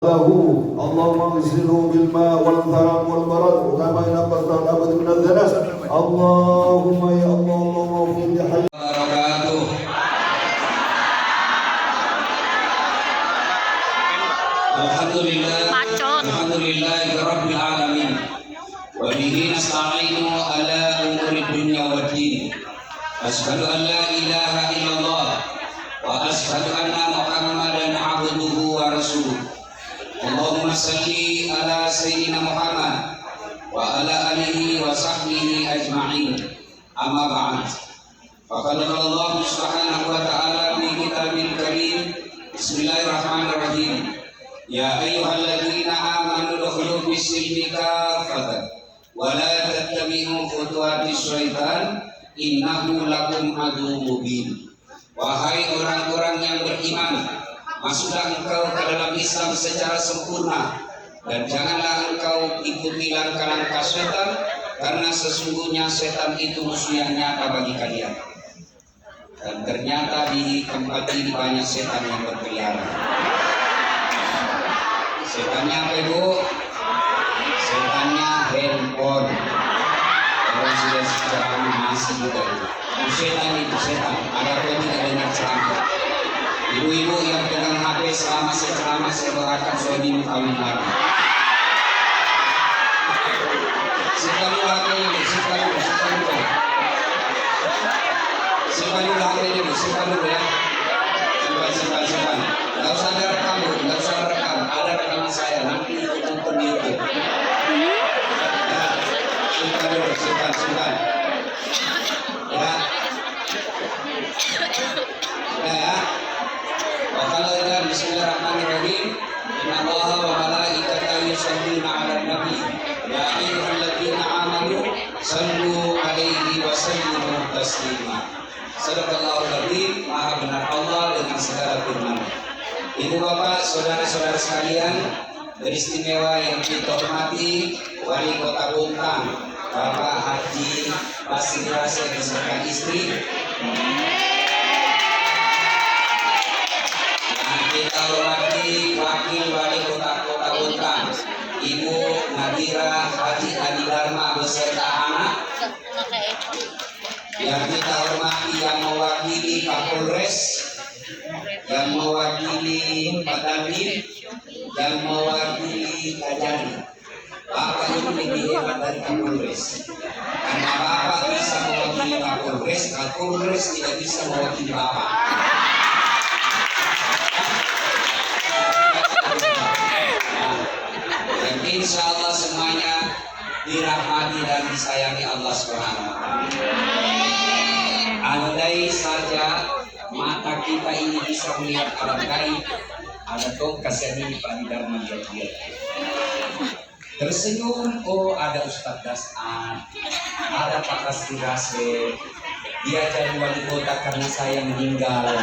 له اللهم اغسله بالماء والثرى والبرد وكما ينقض الابد من الدنس اللهم يا الله اللهم اغفر لحي Alhamdulillah rabbil alamin wa bihi nasta'inu ala umuri dunya waddin. Asyhadu an la ilaha illallah wa asyhadu anna Muhammadan abduhu wa rasuluh. Allahumma salli ala sayyidina Muhammad wa ala alihi wa sahbihi ajma'in. Amma ba'd. Faqad qala Allah subhanahu wa ta'ala fi kitabil karim. Bismillahirrahmanirrahim. Ya ayyuhalladzina amanu dukhulu fis-silmi kaffatan wa la tattabi'u khutuwatis syaitan innahu lakum aduwwun mubin. Wahai orang-orang yang beriman, masuklah engkau ke dalam Islam secara sempurna dan janganlah engkau ikuti langkah-langkah setan, karena sesungguhnya setan itu musuh yang nyata bagi kalian. Dan ternyata di tempat ini banyak setan yang berkeliaran. Setannya apa ibu? Setannya handphone. Orang sudah ceramah masih juga itu. Setan itu setan. Ada pun tidak dengar ceramah. Ibu-ibu yang pegang HP selama saya ceramah, saya doakan suami kawin lagi. Sekali lagi ibu, sekali dulu HP-nya bu, sekali dulu ya. Simpan. Nggak usah ada rekam bu, nggak usah rekam. Ada rekaman saya, nanti ikut nonton di YouTube. Ya, simpan dulu, simpan. Ya. Ya. Wakala bismillahirrahmanirrahim. Inna Allaha wa malaikatahu yusholluna 'alan nabi. Ya ayyuhalladzina amanu shallu 'alaihi wa sallimu taslima. Sadaqallahul adzim. Maha benar Allah dengan segala firman. Ibu bapak, saudara-saudara sekalian, beristimewa yang kita hormati Wali Kota Bontang, Bapak Haji Basri Rasyid beserta istri. Dan kita hormati Wakil Wali Kota Bontang, Ibu Nadira Haji Adi Dharma beserta anak. Yang kita hormati yang mewakili Kapolres, yang mewakili Pak Dandim, yang mewakili Kajari. Bapak ini lebih hebat dari Kapolres, karena Bapak bisa mewakili Kapolres, Kapolres tidak bisa mewakili Bapak. Dan insya Allah semuanya dirahmati dan disayangi Allah Subhanahu wa Ta'ala. Andai saja mata kita ini bisa melihat alam gaib, ada dong kasihan ini Pak Dharma dia. Tersenyum, oh ada Ustadz Das'an, ada Pak Basri Rasyid, dia jadi wali kota karena saya meninggal.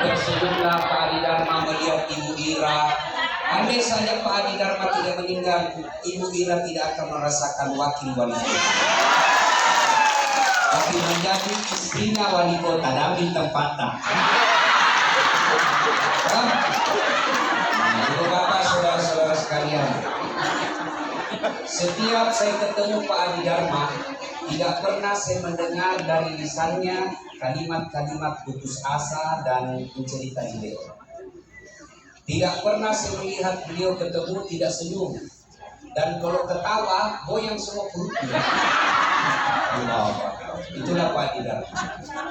Tersenyumlah Pak Adi Dharma melihat Ibu Ira. Andai saja Pak Adi Dharma tidak meninggal, Ibu Ira tidak akan merasakan wakil wali kota, tapi menjadi istrinya wali kota dan tempatnya. Ibu bapak, saudara-saudara sekalian, setiap saya ketemu Pak Adi Dharma, tidak pernah saya mendengar dari lisannya kalimat-kalimat putus asa dan mencerita beliau. Tidak pernah saya melihat beliau ketemu tidak senyum, dan kalau ketawa goyang semua perutnya. Itulah Pak Adi Dharma,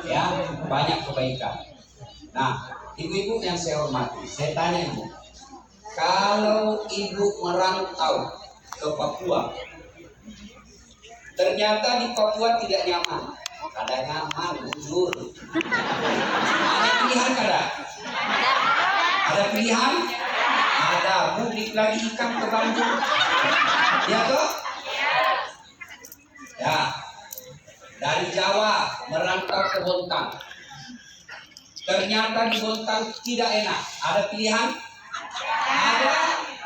ya, banyak kebaikan. Nah, ibu-ibu yang saya hormati, saya tanya ibu, kalau ibu merantau ke Papua, ternyata di Papua tidak nyaman. Ada nyaman, jujur. Ada pilihan kada? Ada pilihan? Ada mudik lagi ikan ke Bandung. Ya toh? Ya. Dari Jawa merantau ke Bontang. Ternyata di Bontang tidak enak. Ada pilihan? Ada.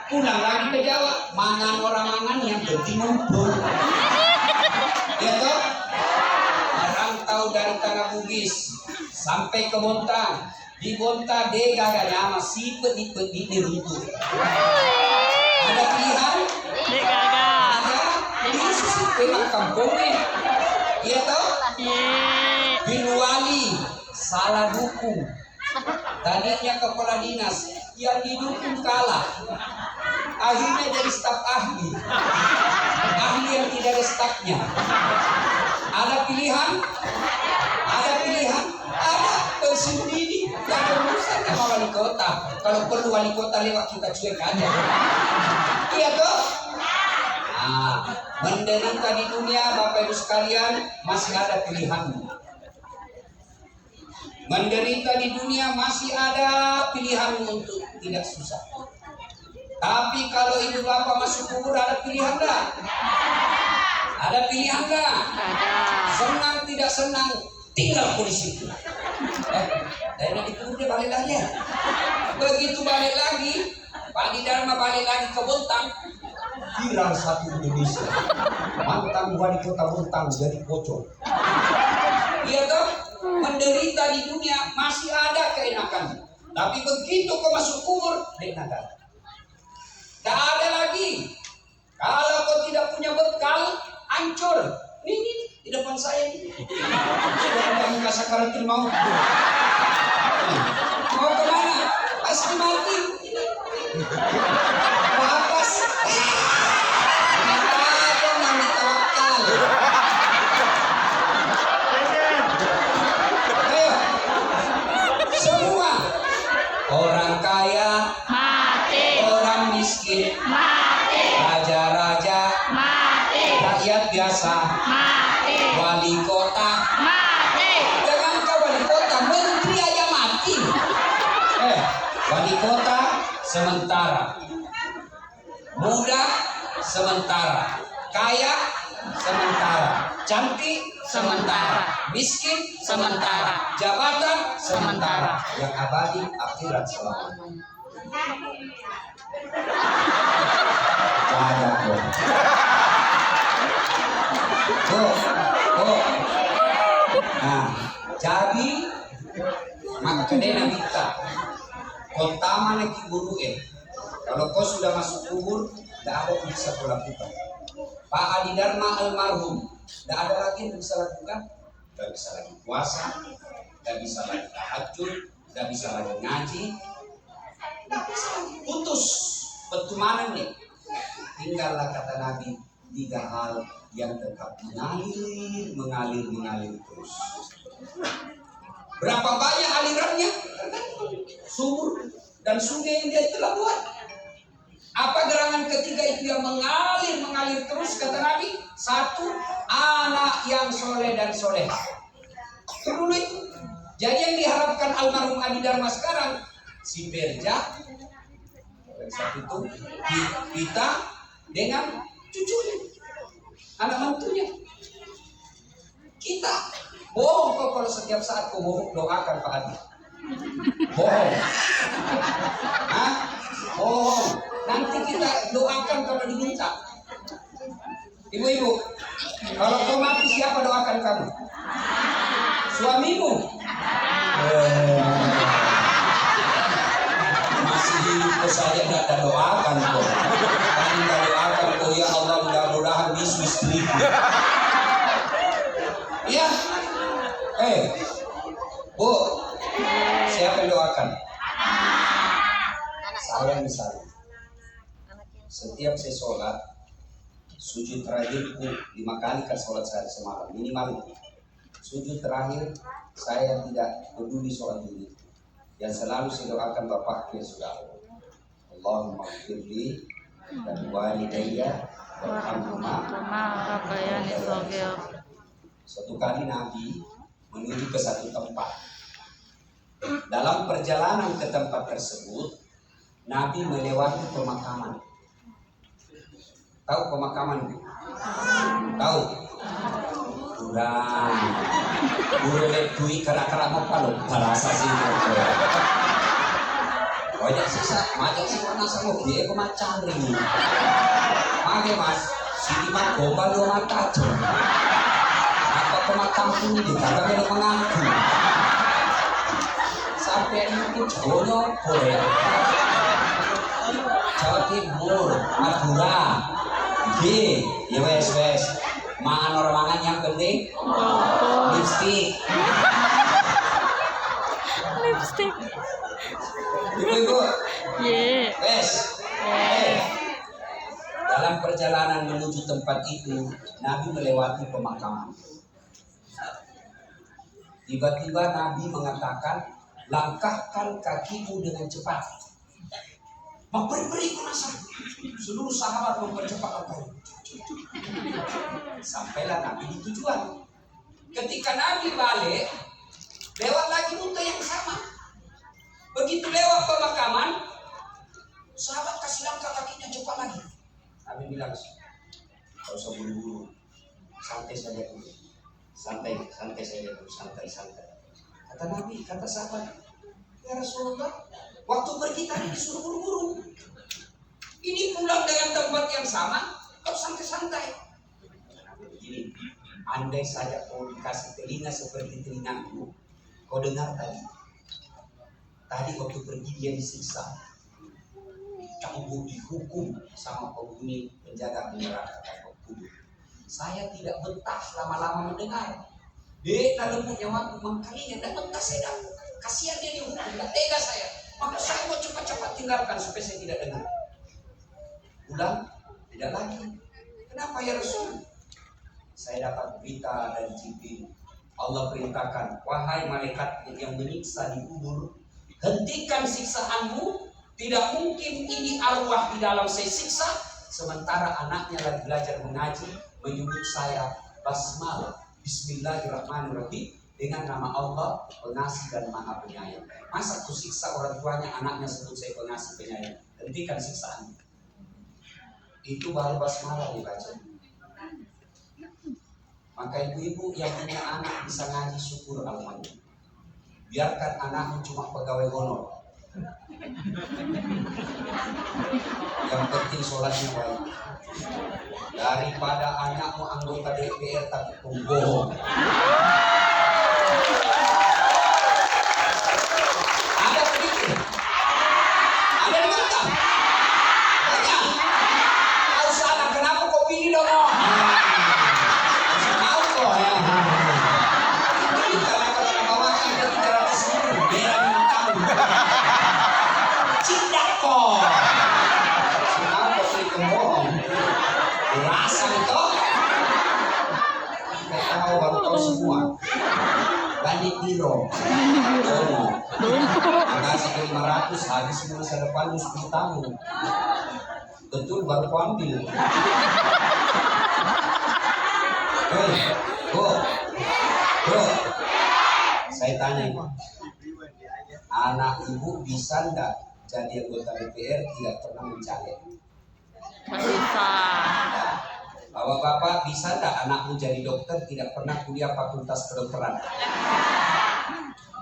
Pulang lagi ke Jawa. Mangan orang mangan yang penting ngumpul. Ya toh? Merantau dari Tanah Bugis sampai ke Bontang. Di Bontang dia gak nyama sipet di runtuh. Ada pilihan? Ada. Ini sipet kampungnya. Ya toh? Binuali salah dukung. Tadinya kepala dinas yang didukung kalah. Akhirnya jadi staf ahli. Ahli yang tidak ada stafnya. Ada pilihan? Ada pilihan? Ada. Tersendiri. Tidak ada urusan sama wali kota. Kalau perlu wali kota lewat kita cuek aja. Iya toh? Nah, menderita di dunia Bapak Ibu sekalian masih ada pilihanmu. Menderita di dunia masih ada pilihanmu untuk tidak susah. Tapi kalau ibu bapak masuk kubur ada pilihan dah? Ada pilihan dah? Senang tidak senang tinggal polisi. Dari nanti kubur dia balik lagi. Begitu balik lagi, Pak Didharma balik lagi ke Bontang. Viral satu Indonesia. Mantan wali kota Bontang jadi pocong. Iya toh? Menderita di dunia masih ada keenakan. Tapi begitu kau masuk kubur, tidak ada lagi. Kalau kau tidak punya bekal, hancur. Ini di depan saya ini. Sudah kamu rasa karantin mau? Mau kemana? Pasti mati. Ke atas. Apa yang ditawakal? Semua orang kaya mati, orang miskin mati, raja-raja mati, rakyat biasa mati, wali kota mati. Jangan kau wali kota, menteri aja mati. Wali kota sementara, muda sementara, kaya sementara, cantik sementara, miskin sementara, jabatan sementara, yang abadi akhirat selamanya. Ada Nah, jadi makanya kita kota mana kiburu kalau kau sudah masuk kubur, tidak ada yang bisa kau lakukan. Pak Adi Dharma almarhum, tidak ada lagi yang bisa lakukan. Tidak bisa lagi puasa, tidak bisa lagi tahajud, tidak bisa lagi ngaji, tidak bisa lagi putus pertemanan nih. Tinggallah kata Nabi 3 hal yang tetap mengalir terus. Berapa banyak alirannya? Sumur dan sungai yang dia telah buat. Apa gerangan ketiga itu yang mengalir terus kata Nabi? 1, anak yang soleh dan soleha. Itu dulu itu. Jadi yang diharapkan almarhum Adi Dharma sekarang si Berja, yang satu itu kita dengan cucunya, anak mantunya. Kita bohong kok kalau setiap saat kau doakan Pak Adi. Bohong. Hah? Bohong. Nanti kita doakan kalau diminta. Ibu-ibu, kalau kau mati siapa doakan kamu? Suamimu. Masih hidup ke saya tidak ada doakan kau. Kami tidak doakan kau, ya Allah mudah-mudahan bisu istriku. Iya. Bu, siapa yang doakan? Saya misalnya. Setiap saya sholat, sujud terakhirku 5 kali kan sholat sehari semalam minimal. Sujud terakhir saya tidak peduli sholat ini. Yang selalu saya doakan bapakku yang sudah. Allahumma ighfirli dan walidayya warhamhuma rabbayani shaghira. Suatu kali Nabi menuju ke satu tempat. Dalam perjalanan ke tempat tersebut, Nabi melewati pemakaman. Tahu pemakaman? Tahu? Kurang. Boleh duit kara-kara apa lo? Terasa sih. Banyak sisa, banyak sih pernah sama dia kemacan ring. Mage mas, sini mak gombal lo mata aja. Apa kemakam pun di kagak ada mengaku. Sampai itu jauhnya boleh. Jawa Timur, Madura, ya wes. Mangan orang mangan yang penting lipstick. Ibu, wes. Dalam perjalanan menuju tempat itu, Nabi melewati pemakaman. Tiba-tiba Nabi mengatakan, langkahkan kakimu dengan cepat. Beri rasa. Seluruh sahabat mempercepat langkahnya. Sampailah Nabi di tujuan. Ketika Nabi balik, lewat lagi rute yang sama. Begitu lewat pemakaman, sahabat kasih langkah kakinya cepat lagi. Nabi bilang, kau usah buru-buru, santai saja dulu. Santai saja dulu, santai. Kata Nabi, kata sahabat, ya Rasulullah, waktu pergi tadi disuruh buru-buru. Ini pulang dengan tempat yang sama, kau santai-santai. Begini, andai saja kau dikasih telinga seperti telingaku, kau dengar tadi. Tadi waktu pergi dia disiksa. Cambuk dihukum sama penghuni penjaga neraka kubur. Saya tidak betah lama-lama mendengar. Dia lembutnya waktu mengkalinya dan betah saya dah. Kasihan dia dihukum, tidak tega saya. Maka saya mau cepat-cepat tinggalkan supaya saya tidak dengar. Ulang, tidak lagi. Kenapa ya Rasul? Saya dapat berita dari Jibril. Allah perintahkan, wahai malaikat yang menyiksa di kubur, hentikan siksaanmu. Tidak mungkin ini arwah di dalam saya siksa, sementara anaknya lagi belajar mengaji, menyebut saya basmalah, bismillahirrahmanirrahim, dengan nama Allah, pengasih dan maha penyayang. Masa ku siksa orang tuanya, anaknya sebut saya pengasih penyayang. Hentikan siksaan. Itu baru basmalah dibaca. Maka ibu-ibu yang punya anak bisa ngaji, syukur alhamdulillah. Biarkan anakmu cuma pegawai honor. Yang penting sholatnya baik. Daripada anakmu anggota DPR tapi pembohong. Ada sedikit. Ada di mata. Banyak. Kau salah, kenapa kau pilih dong? Tahu kok ya. Ini karena kau bawa kita 300.000 biar minta. Cindak kok. Kenapa pilih pembohong? Rasa itu. Kita tahu baru tahu semua. Banyak biro. Kasih ke 500 habis masa depan 10 tahun. Betul baru kau ambil. Bro. Saya tanya, anak ibu bisa enggak jadi anggota DPR tidak pernah mencalek? Bisa. Bapak-bapak bisa enggak anakmu jadi dokter tidak pernah kuliah fakultas kedokteran?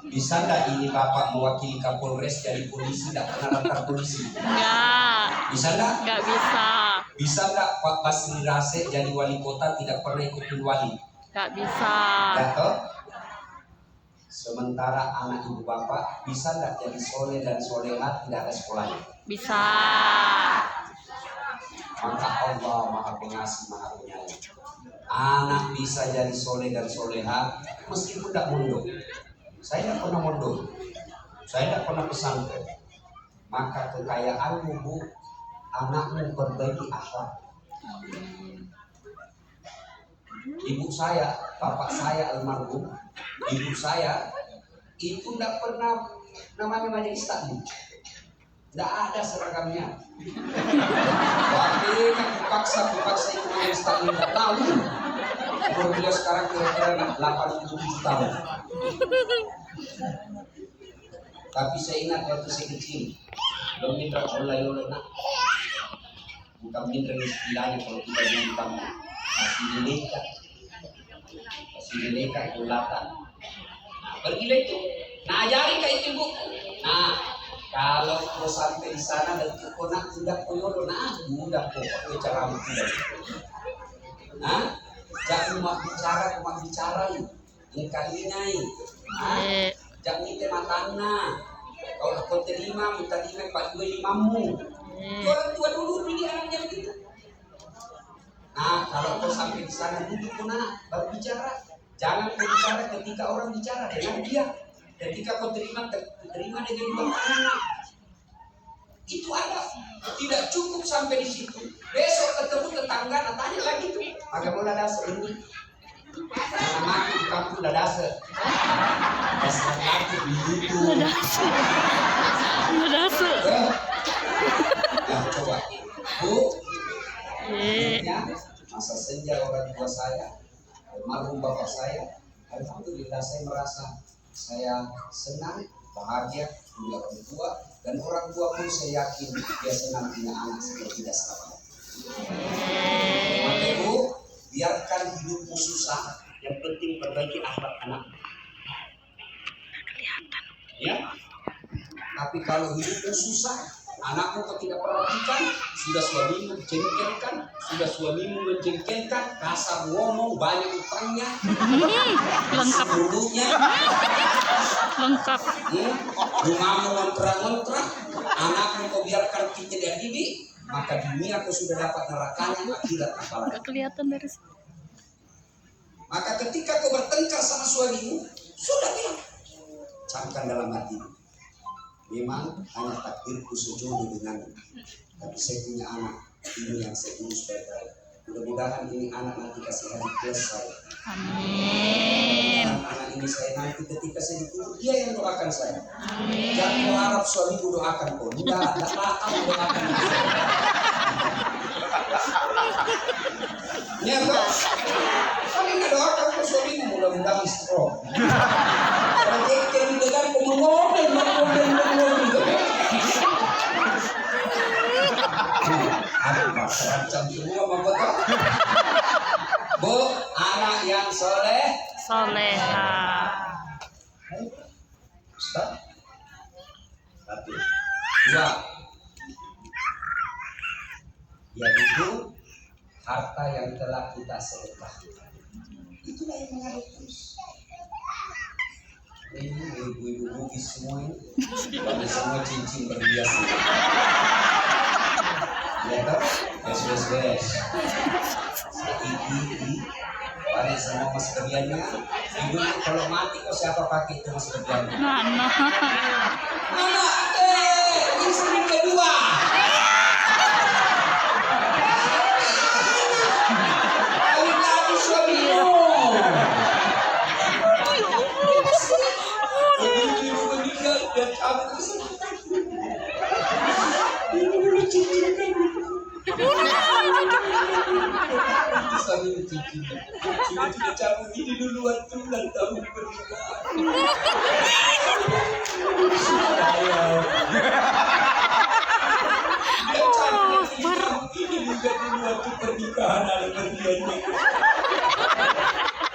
Bisa enggak ini bapak mewakili Kapolres jadi polisi tidak pernah daftar polisi? Enggak. Bisa enggak? Enggak bisa. Bisa enggak Pak Basri Rasek jadi wali kota tidak pernah ikutin wali? Enggak bisa. Enggak. Sementara anak ibu bapak bisa enggak jadi soleh dan soleha tidak ada sekolahnya? Bisa. Maka Allah maha pengasih maha penyayang. Anak bisa jadi soleh dan soleha meskipun tidak mondok. Saya tidak pernah mondok. Saya tidak pernah pesantren. Maka kekayaanmu bu, anakmu perbaiki akhlak. Ibu saya, bapak saya almarhum, ibu saya itu tidak pernah namanya majelis taklim. Tidak ada seragamnya. Waktu paksa itu majelis taklim tidak tahu. Umur beliau sekarang kira-kira 87 tahun. Tapi saya ingat waktu saya kecil, belum minta oleh nak. Bukan minta istilahnya kalau kita di kampung. Masih dilekat bulatan. Nah, pergilah itu. Nah, ajarin ke itu bu. Nah, Kalau kau sampai di sana dan kau nak tidak kau yodo nah mudah kau pakai cara tidak. Nah, jangan cuma bicara ini kali ini. Jangan itu matana. Kalau kau terima, minta terima 45mu. Orang tua dulu pilih anaknya begitu. Nah, kalau kau sampai di sana duduk kau nak baru bicara. Jangan kau bicara ketika orang bicara dengan dia. Ketika kau terima dengan dua anak. Itu ada. Tidak cukup sampai di situ. Besok ketemu tetangga, tanya lagi tuh. Bagaimana dasar ini? Nama aku di kampung Dadase. Dasar aku di situ. Dadase. Ya, coba. Bu, ya, masa senja orang tua saya, almarhum bapak saya, alhamdulillah saya merasa saya senang, bahagia punya orang tua, dan orang tua pun saya yakin dia senang punya anak seperti saya. Maka ibu, biarkan hidupmu susah, yang penting perbaiki akhlak anak. Ya, tapi kalau hidupmu susah, anakmu kau tidak perhatikan, sudah suamimu menjengkelkan, kasar ngomong, banyak utangnya, Lengkap. mulutnya, Lengkap. rumahmu ngontrak-ngontrak, anakmu kau biarkan kita dan didik, maka dunia kau sudah dapat nerakanya, akhirat apalagi. Kelihatan dari sini. Maka ketika kau bertengkar sama suamimu, sudah bilang, camkan dalam hatimu. Memang hanya takdirku sejodoh denganmu, tapi saya punya anak ini yang saya urus baik-baik. Mudah-mudahan ini anak nanti kasih hari plus saya. Amin. Dan anak ini saya nanti ketika saya dikubur dia yang doakan saya. Jangan kau harap suamimu doakan kau. Tidak bakal doakan. Ya kok. Kali nggak doakan kau suamimu mudah-mudahan stroke. Kalau dia dengar kau ngomel. Macam semua membuat. Bu, anak yang soleh. Soleha. Ustaz. 1, 2. Yaitu harta yang telah kita sedekahkan. Itulah yang mengalir terus. Ini ibu-ibu bugis semua ini. Pada semua cincin berhias. Ya toh, beres. Gigi, pada semua mas kerjanya. Ibu kalau mati kok siapa pakai itu mas kerjanya? Mana? Istri kedua. Kawin lagi suamimu. Ibu meninggal dan kamu sambil cincin. Sudah cabut ini duluan tulang tahun pernikahan. Ini juga duluan tuh pernikahan ada berliannya.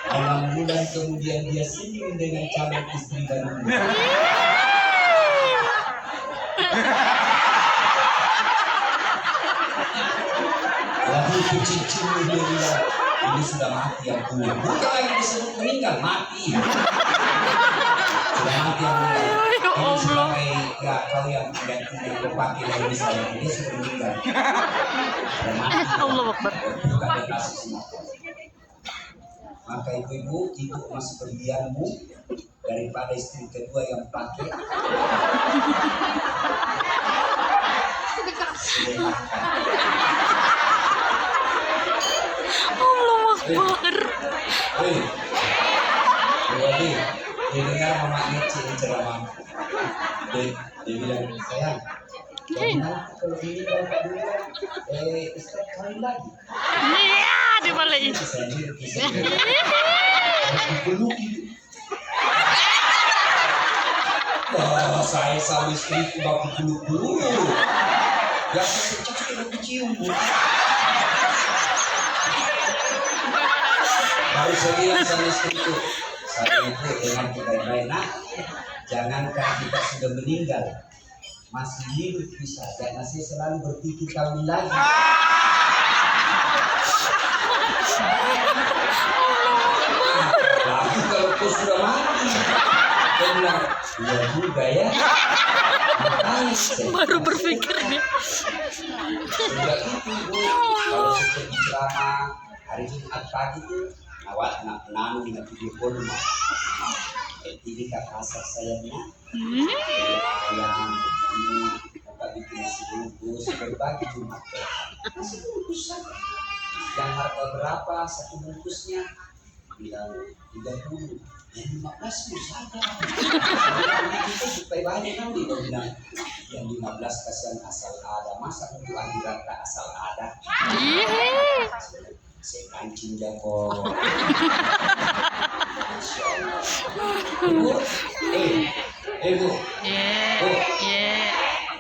6 bulan kemudian dia senyum dengan calon istri barunya. Lalu itu cincin dia bilang, ini sudah mati yang punya. Bukan lagi disebut meninggal, mati. Sudah mati yang meninggal. Ini sebagai kau yang tidak punya pakai lagi misalnya, dia sudah meninggal. Sudah mati. Allah Akbar. Bukan ada kasih semua. Maka ibu-ibu itu masih berlianmu daripada istri kedua yang pakai. Sedekahkan. Allah Akbar. Hei, jadi dia dengar mama ngecil ceramah. Dia bilang sayang, kalau ini Ustaz kawin lagi. Iya, dibalik. Wah, saya sama istriku baku peluk dulu. Ya saya tidak dicium. Baru saya bilang sama istriku, saya itu dengan kita baik-baik nak, jangankan kita sudah meninggal, masih hidup bisa, karena saya selalu berpikir kawin lagi. Lagi kalau kau sudah mati, dia bilang, iya juga ya. Makanya saya Baru berpikirnya. sudah itu Bu, kalau seperti ceramah hari Jumat pagi itu, awak nak nanu dengan video call mah. Jadi kakak asal sayangnya, yang kakak bikin nasi bungkus berbagi Jumat. Nasi bungkus saja. Yang harga berapa satu bungkusnya? Bilang 30. Yang 15 pun saja. Kita supaya banyak kan dia bilang yang 15 kasihan asal ada, masa untuk akhirat tak asal ada. Saya kancing jago. Masya Allah. Bu, Bu,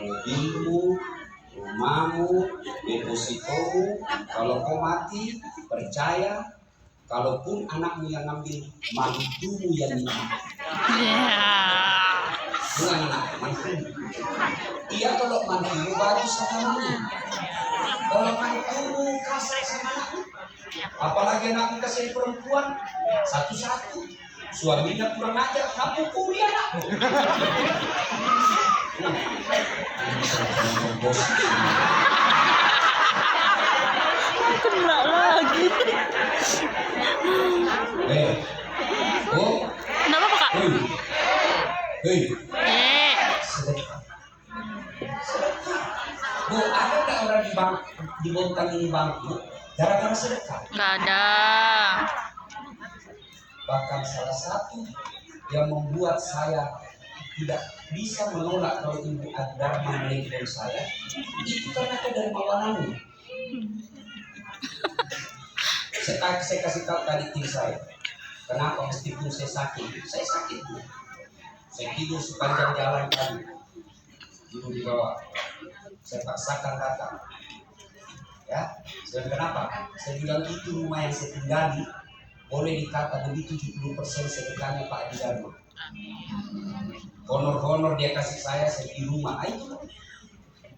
mobilmu, rumahmu, depositomu, kalau kau mati, percaya, kalaupun anakmu yang ngambil, mantumu yang minum. Bukan anak, mantumu. Iya kalau mantumu bagus sama anaknya. Kalau mantumu kasar sama anakmu, apalagi anakmu kasih perempuan, satu-satu. Suaminya kurang ajar, kamu kuliah anakmu. Kena lagi. Oh, Kenapa Pak? Kak? sedekah. Bu, ada nggak orang di bank di bontang ini bangku gara-gara sedekah? Nggak ada. Bahkan salah satu yang membuat saya tidak bisa menolak kalau Ibu Dharma menelpon saya itu karena kedermawanannya. Saya kasih tahu tadi tim saya, kenapa meskipun saya sakit Bu. Saya tidur sepanjang jalan tadi, tidur di bawah. Saya paksakan datang. Ya, saya kenapa? Saya bilang itu rumah yang saya tinggali, boleh dikata begitu 70% sedekahnya Pak Adi Dharma. Honor-honor dia kasih saya di rumah itu.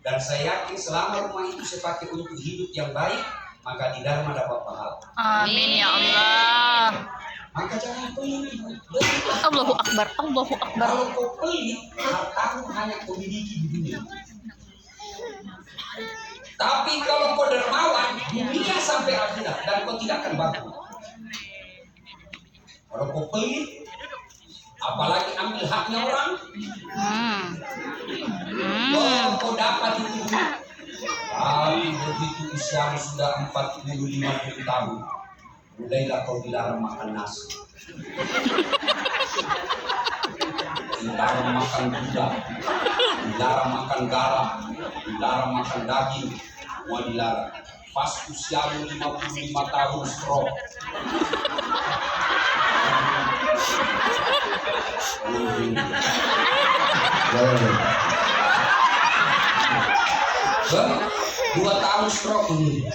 Dan saya yakin selama rumah itu saya pakai untuk hidup yang baik, maka di Dharma dapat pahala. Amin ya Allah. Maka jangan pelit. Allahu Akbar, Allahu Akbar. Kalau kau pelit, hartamu hanya kau miliki di dunia. Tapi kalau kau dermawan, dunia sampai akhirat dan kau tidak akan bangkrut. Kalau kau pelit, apalagi ambil haknya orang, kau dapat itu. Tapi begitu usiamu sudah 40-50 tahun, mulailah kau dilarang makan nasi, dilarang makan gula, dilarang makan garam, dilarang makan daging, semua dilarang. Pas usiamu 55 tahun stroke. Bang, 2 tahun stroke ini.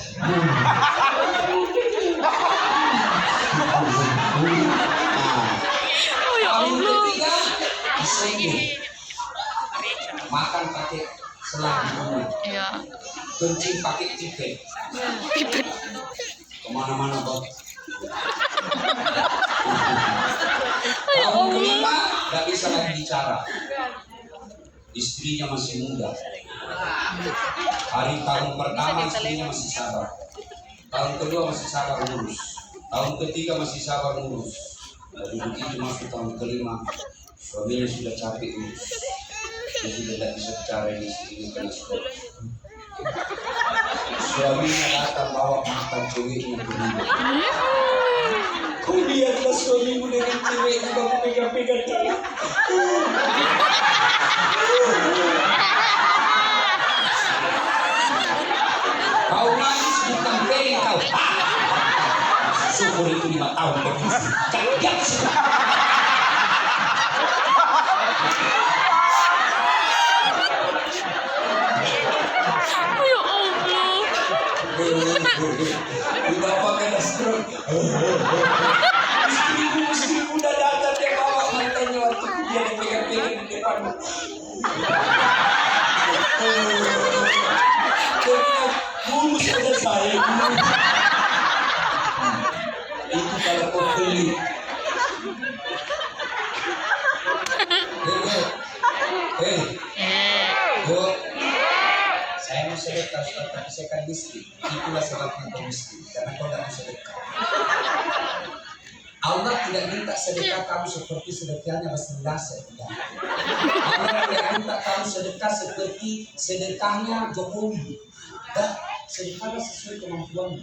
Oh ya Tahun Allah. ketiga, disengih. Makan pakai selang bumi. Ya. Kencing pakai pipet. Kemana-mana bang. Tahun kelima, gak bisa lagi bicara. Istrinya masih muda. Hari tahun pertama istrinya masih sabar. Tahun kedua masih sabar ngurus. Tahun ketiga masih sabar ngurus. Lalu begitu masuk tahun kelima, suaminya sudah capek ngurus. Dia sudah tidak bisa bicara ini istrinya karena sudah. Suaminya datang bawa makan ceweknya ke rumah. Kau lihatlah suamimu dengan ceweknya baru pegang-pegang tangan. Kau nangis bukan peling kau. Syukur itu 5 tahun begitu. Kaget sudah. Oh ya Allah. Bapak kena stroke. Istriku udah datang dia bawa mantannya waktu dia dipegang-pegang di depan. Bungkus pada saya. Itu kalau kau beli. Bu, saya mau sedekah, tapi saya kan miskin. Itulah sebabnya kau miskin, karena kau tidak mau sedekah. Allah tidak minta sedekah kamu seperti sedekahnya Rasulullah SAW. Allah tidak minta kamu sedekah seperti sedekahnya Jokowi. Dan sedekahnya sesuai kemampuanmu.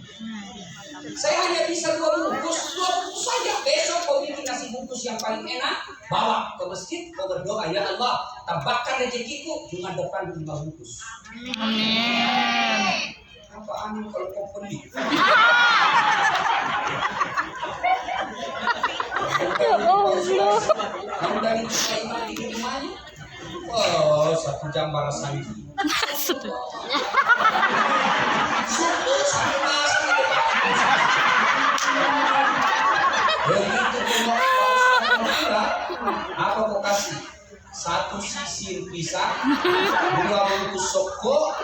Saya hanya bisa 2 bungkus saja. Besok kau bikin nasi bungkus yang paling enak, bawa ke masjid, kau berdoa, ya Allah, tambahkan rezekiku dengan depan 5 bungkus. Amin. Apa amin kalau kau pelit? Ya Allah. Kamu dari kita itu di rumahnya? Oh, 1 jam balasan itu. Begitu apa kau kasih? 1 sisir pisang, 2 bungkus soko,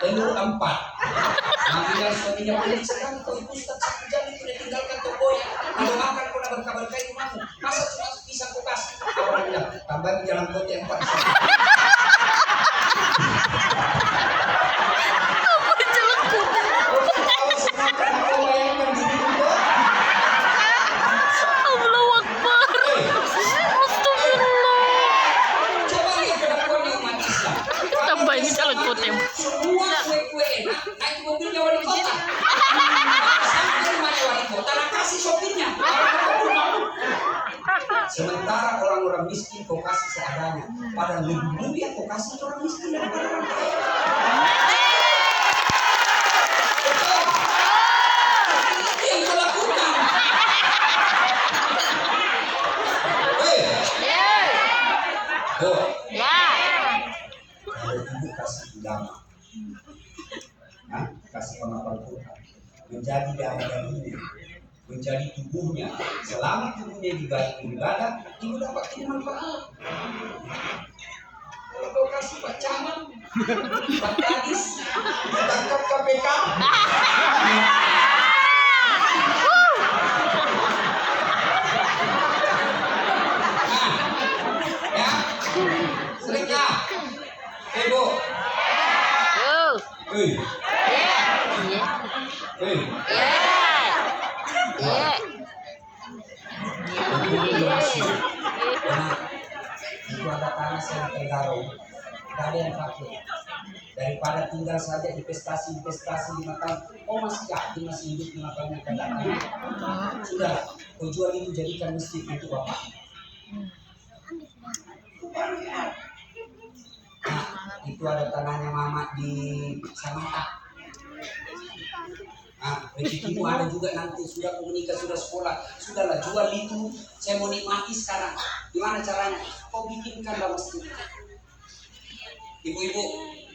telur 4. Bilang suaminya pelit sekali kau itu Ustaz 1 jam itu udah tinggalkan tokonya. Kalau makan kau nak berkabar-kabar itu rumahmu. Masa cuma pisang kau kasih? Apa bilang? Tambahin jalan kota 4. Allahu Akbar. Astagfirullah. Coba lihat kelakuan umat Islam. Tambahin jalan kotem. Semua kue-kue enak, naik mobilnya wali kota. Sampai rumahnya wali kota, nak kasih sopirnya. Sementara orang-orang miskin kau kasih seadanya. Padahal lebih mulia kau kasih orang miskin daripada orang kaya. Itu yang kau lakukan. Bo, kalau ibu kasih ulama, kasih penghafal Quran, menjadi dagingnya, menjadi tubuhnya. Selama tubuhnya diganti ibadah, ibu dapat manfaat. Kalau kau kasih Pak Camat, Pak Kadis, ditangkap KPK. Ya, sedekah. Bu. Itu ada tanah saya di Tenggarong, tidak ada yang pakai. Daripada tinggal saja investasi 5 tahun, oh masih yakin masih hidup 5 tahun yang akan datang. Sudah, kau jual itu jadikan masjid untuk bapak. Nah, itu ada tanahnya Mamat di Samanta. Rezekimu ada juga nanti, sudah kau menikah, sudah sekolah, sudahlah jual itu, saya mau nikmati sekarang. Gimana caranya? Kau bikinkanlah masjid. Ibu-ibu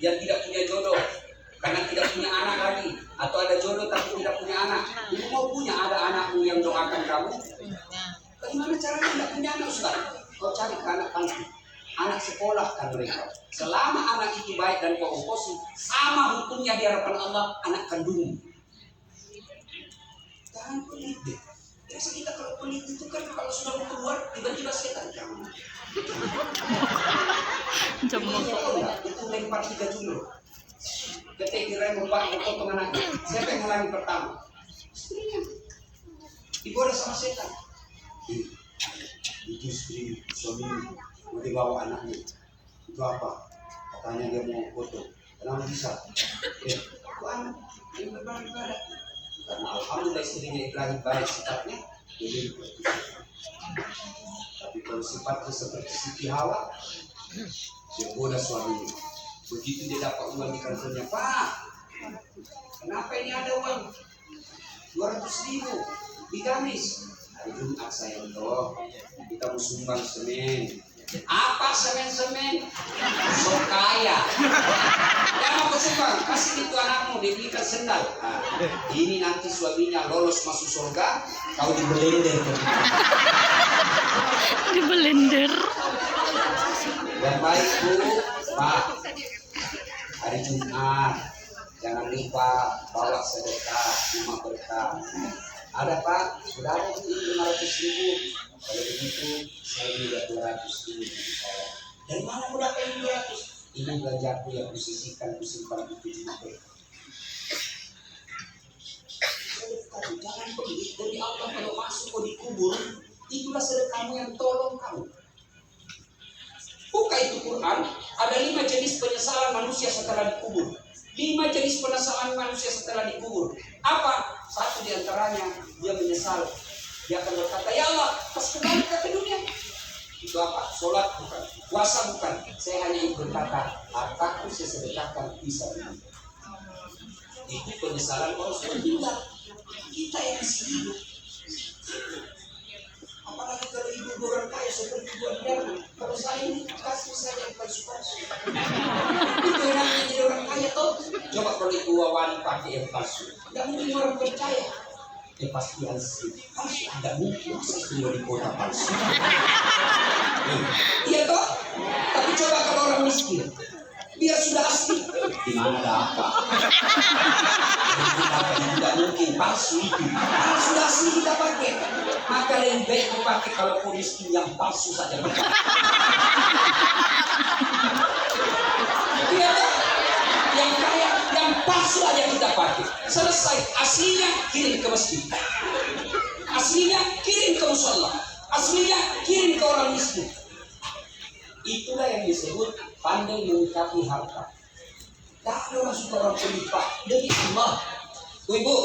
yang tidak punya jodoh, karena tidak punya anak lagi, atau ada jodoh tapi tidak punya anak, ibu mau punya, ada anakmu yang doakan kamu. Bagaimana caranya tidak punya anak, Ustaz? Kau cari ke anak panti, anak sekolah kan mereka. Selama anak itu baik dan kau ongkosi, sama hukumnya di hadapan Allah anak kandungmu. Jangan pelit deh. Biasa kita kalau pelit itu kan kalau sudah keluar tiba-tiba setan kamu. Itu lempar 3 julur. Ketika kira membuat potong anaknya, siapa yang halangi pertama? Istrinya. Digoda sama setan. Itu istri suami mau dibawa anaknya. Itu apa? Katanya dia mau foto. Kenapa bisa? Itu anak yang beribadah. Karena alhamdulillah istrinya Ibrahim baik sifatnya, jadi tapi kalau sifatnya seperti Siti Hawa, dia goda suaminya. Begitu dia dapat uang di kantornya, Pak, kenapa ini ada uang 200.000 di Kamis? Hari Jumat saya toh, kita mau sumbang Senin. Apa semen-semen? So kaya. Jangan mau sumbang, kasih itu anakmu dibelikan sendal. Nah, ini nanti suaminya lolos masuk surga, kau dibelender. Di blender. Yang baik Bu, Pak. hari Jumat jangan lupa bawa sedekah 5 berkah. Ada Pak, sudah ada ini 500.000. Kalau begitu saya juga 200 ini saya. Dari mana mau dapat 200? Ini belanjaku yang kusisihkan, kusimpan itu juga. Jangan pergi dari Allah kalau masuk kau dikubur, itulah sedekahmu yang tolong kamu. Buka itu Quran, ada 5 jenis penyesalan manusia setelah dikubur. 5 jenis penyesalan manusia setelah dikubur. Apa? Satu di antaranya, dia menyesal. Dia akan berkata, ya Allah, pas kembali ke dunia. Itu apa? Sholat bukan, puasa bukan. Saya hanya ingin berkata, hartaku saya sedekahkan bisa begini. Itu penyesalan orang sudah tinggal. Kita yang masih hidup. Apalagi kalau ibu orang kaya seperti Tuan Darma. Kalau saya ini kasih saja yang palsu-palsu. Itu yang namanya jadi orang kaya toh. Coba kalau ibu Wawan pakai yang palsu, tidak mungkin orang percaya. Ya pasti asli. Palsu tidak mungkin saya tinggal di kota palsu. Iya toh. Tapi coba kalau orang miskin, biar sudah asli. Di mana ada apa? Tidak mungkin palsu itu. Kalau sudah asli kita pakai. Maka lebih baik dipakai kalau miskin yang palsu saja. Iya toh? Yang kaya, yang palsu aja kita pakai. Selesai, aslinya kirim ke masjid. Aslinya kirim ke musola. Aslinya kirim ke orang miskin. Itulah yang disebut pandai menyikapi harta. Tak ada orang suka orang pelit Pak. Demi Allah. Ibu,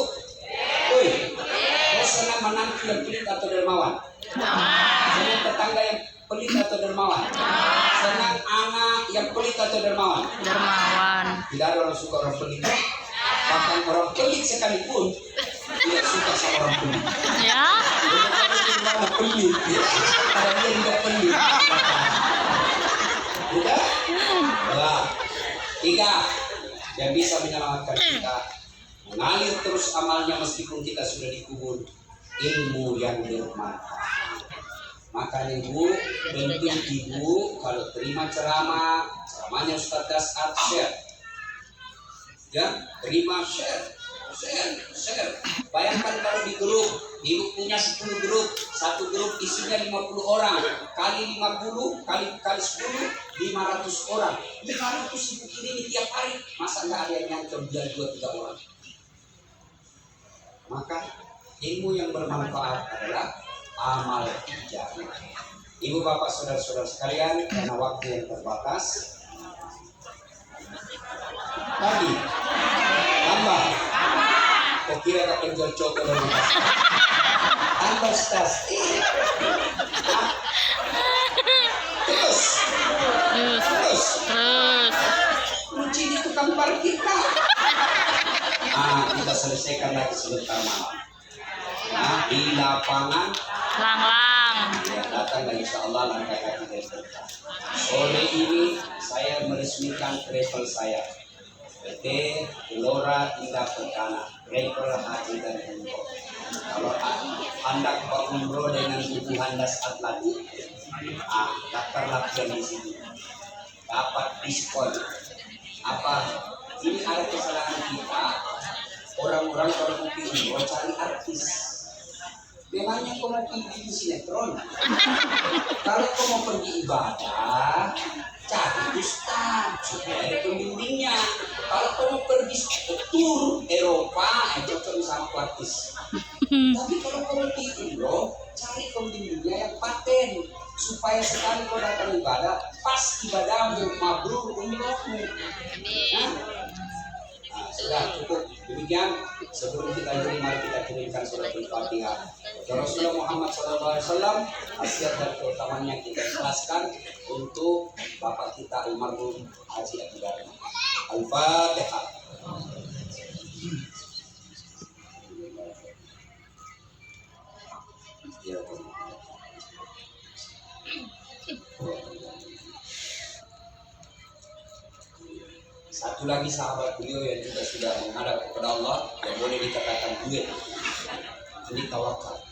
kau senang menantu yang pelit atau dermawan? Senang tetangga yang pelit atau dermawan? Senang anak yang pelit atau dermawan? Dermawan. Tidak ada orang suka orang pelit. Bahkan orang pelit sekalipun tidak suka sama orang pelit. Ya. Orang pelit, karena dia tidak pelit. Sudah? Baiklah. 3 yang bisa menyelamatkan kita, mengalir terus amalnya meskipun kita sudah dikubur, ilmu yang bermanfaat. Maka ibu, penting ibu kalau terima ceramahnya Ustaz Dasat share. Ya, terima share. Bayangkan kalau di grup, ibu punya 10 grup, satu grup isinya 50 orang, kali 50, kali 10, 500 orang. 500 ibu ini tiap hari, masa nggak ada yang nyangkut dia 2-3 orang? Maka ilmu yang bermanfaat adalah amal jariah. Ibu bapak saudara-saudara sekalian, karena waktu yang terbatas, tadi tambah. Kau kira tak penjual coto dan emas? Tambah stas. Terus. Kunci di tukang parkir Kak. Kita selesaikan lagi sebentar malam. Di lapangan Lang-lang. ya, datang dan insya Allah langkah kaki dari kita. Sore ini saya meresmikan travel saya. PT Gelora Indah Perkana, travel haji dan umroh. Kalau Anda ke umroh dengan tubuh Anda saat lagi, daftar latihan di sini, dapat diskon. Apa? Ini ada kesalahan kita. Orang-orang kalau mau umroh cari artis. Memangnya kau mau pergi di sinetron? Kalau kau mau pergi ibadah, cari ustaz supaya ada pembimbingnya. Kalau kau mau pergi tur Eropa, cocok sama artis. Tapi kalau kau mau pergi umroh, cari pembimbingnya yang paten supaya sekali kau datang ibadah, pas ibadahmu mabrur umrohmu. Sudah cukup demikian. Sebelum kita akhiri, mari kita kirimkan surat Al-Fatihah. Rasulullah Muhammad SAW, khasiat dan keutamanya kita ikhlaskan untuk bapak kita almarhum Haji Abdul Darma. Al-Fatihah. Satu lagi sahabat beliau yang juga sudah menghadap kepada Allah, yang boleh dikatakan duit, ini tawakal.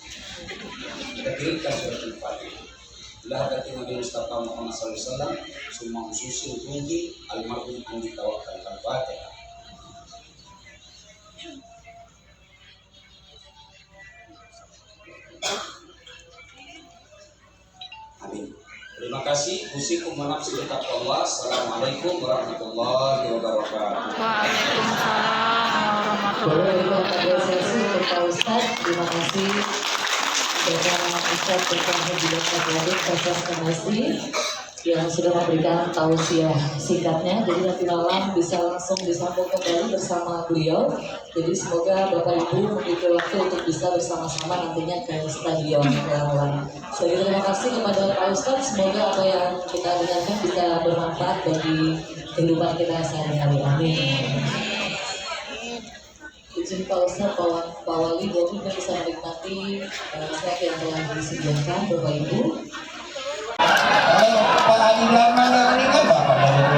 Kita kirimkan surat Al-Fatihah. Lahadati Nabi Mustafa Muhammad SAW Summa ususil ruhi almarhum andi tawakkal al-Fatihah. Amin. Terima kasih. Usikum menafsi dekat Allah. Assalamualaikum warahmatullahi wabarakatuh. Waalaikumsalam warahmatullahi Boleh apresiasi untuk Pak Ustadz. Terima kasih Bapak Ustadz Dr. Haji Dr. Wadid atas donasi yang sudah memberikan tausiah singkatnya. Jadi nanti malam bisa langsung disambung kembali bersama beliau. Jadi semoga Bapak Ibu memiliki waktu untuk bisa bersama-sama nantinya ke stadion Relawan. Jadi terima kasih kepada Pak Ustadz. Semoga apa yang kita dengarkan bisa bermanfaat bagi kehidupan kita sehari-hari. Amin. Izin Pak Ustadz, Pak Wali, bahwa kita bisa menikmati snack yang telah disediakan Bapak Ibu. Kepala di belakang mana meninggal Bapak?